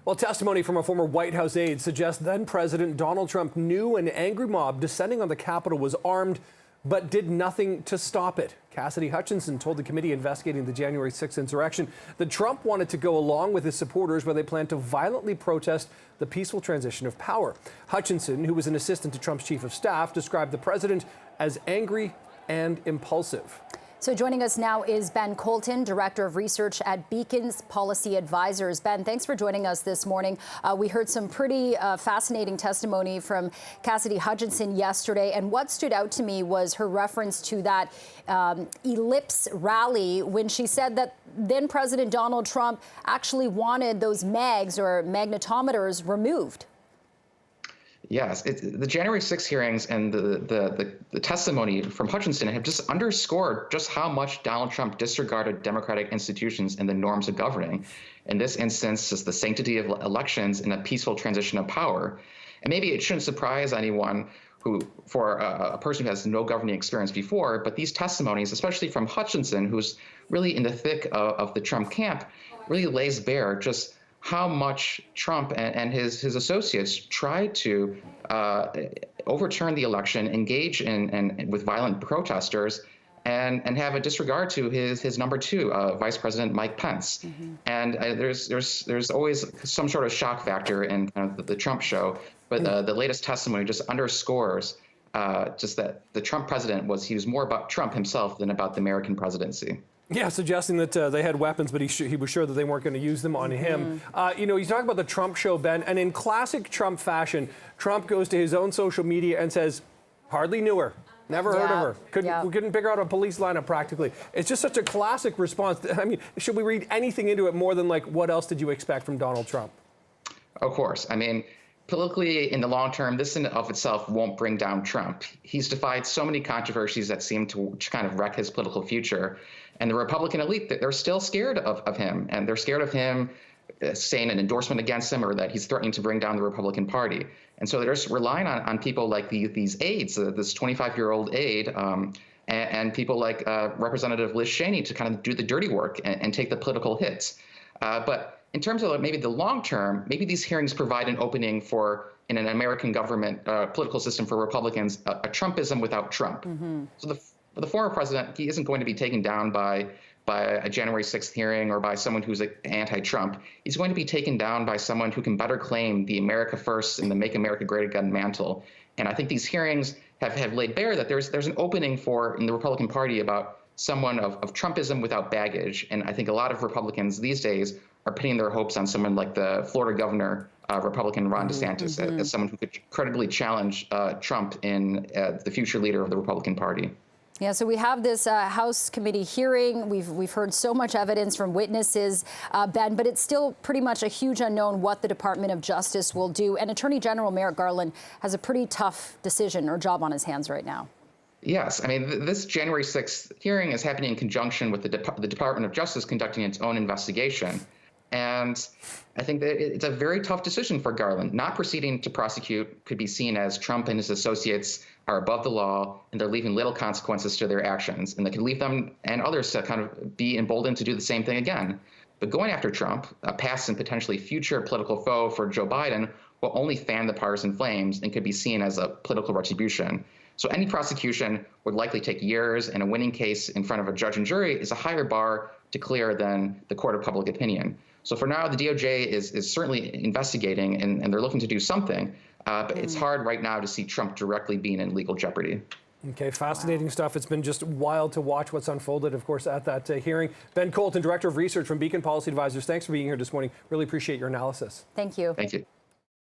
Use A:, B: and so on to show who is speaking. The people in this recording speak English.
A: Well, testimony from a former White House aide suggests then-President Donald Trump knew an angry mob descending on the Capitol was armed, but did nothing to stop it. Cassidy Hutchinson told the committee investigating the January 6th insurrection that Trump wanted to go along with his supporters where they planned to violently protest the peaceful transition of power. Hutchinson, who was an assistant to Trump's chief of staff, described the president as angry and impulsive.
B: So joining us now is Ben Colton, Director of Research at Beacon's Policy Advisors. Ben, thanks for joining us this morning. We heard some pretty fascinating testimony from Cassidy Hutchinson yesterday, and what stood out to me was her reference to that ellipse rally when she said that then President Donald Trump actually wanted those mags or magnetometers removed.
C: Yes, the January 6th hearings and the testimony from Hutchinson have just underscored just how much Donald Trump disregarded democratic institutions and the norms of governing. In this instance, just the sanctity of elections and a peaceful transition of power. And maybe it shouldn't surprise anyone for a person who has no governing experience before, but these testimonies, especially from Hutchinson, who's really in the thick of the Trump camp, really lays bare just how much Trump and his associates tried to overturn the election, engage in with violent protesters, and have a disregard to his number two, Vice President Mike Pence. Mm-hmm. And there's always some sort of shock factor in kind of the Trump show, but the latest testimony just underscores just that the Trump president he was more about Trump himself than about the American presidency.
A: Yeah, suggesting that they had weapons, but he was sure that they weren't going to use them on him. You talk about the Trump show, Ben, and in classic Trump fashion, Trump goes to his own social media and says, hardly knew her, never heard of her, couldn't figure out a police lineup practically. It's just such a classic response. I mean, should we read anything into it more than like, what else did you expect from Donald Trump?
C: Of course. I mean, politically, in the long term, this in of itself won't bring down Trump. He's defied so many controversies that seem to kind of wreck his political future. And the Republican elite, they're still scared of him. And they're scared of him saying an endorsement against him or that he's threatening to bring down the Republican Party. And so they're just relying on people like these aides, this 25-year-old aide, and people like Representative Liz Cheney to kind of do the dirty work and take the political hits. But in terms of maybe the long term, maybe these hearings provide an opening for, in an American government political system for Republicans, a Trumpism without Trump. Mm-hmm. So the former president, he isn't going to be taken down by a January 6th hearing or by someone who's anti-Trump. He's going to be taken down by someone who can better claim the America First and the Make America Great Again mantle. And I think these hearings have laid bare that there's an opening in the Republican Party about someone of Trumpism without baggage. And I think a lot of Republicans these days are pinning their hopes on someone like the Florida governor, Republican Ron DeSantis, as someone who could credibly challenge Trump in the future leader of the Republican Party.
B: Yeah, so we have this House committee hearing. We've heard so much evidence from witnesses, Ben, but it's still pretty much a huge unknown what the Department of Justice will do. And Attorney General Merrick Garland has a pretty tough decision or job on his hands right now.
C: Yes, I mean, this January 6th hearing is happening in conjunction with the Department of Justice conducting its own investigation. And I think that it's a very tough decision for Garland. Not proceeding to prosecute could be seen as Trump and his associates are above the law and they're leaving little consequences to their actions. And they could leave them and others to kind of be emboldened to do the same thing again. But going after Trump, a past and potentially future political foe for Joe Biden, will only fan the partisan flames and could be seen as a political retribution. So any prosecution would likely take years, and a winning case in front of a judge and jury is a higher bar to clear than the court of public opinion. So for now, the DOJ is certainly investigating, and they're looking to do something. But it's hard right now to see Trump directly being in legal jeopardy.
A: Okay, fascinating stuff. It's been just wild to watch what's unfolded, of course, at that hearing. Ben Colton, Director of Research from Beacon Policy Advisors, thanks for being here this morning. Really appreciate your analysis.
B: Thank you.
C: Thank you.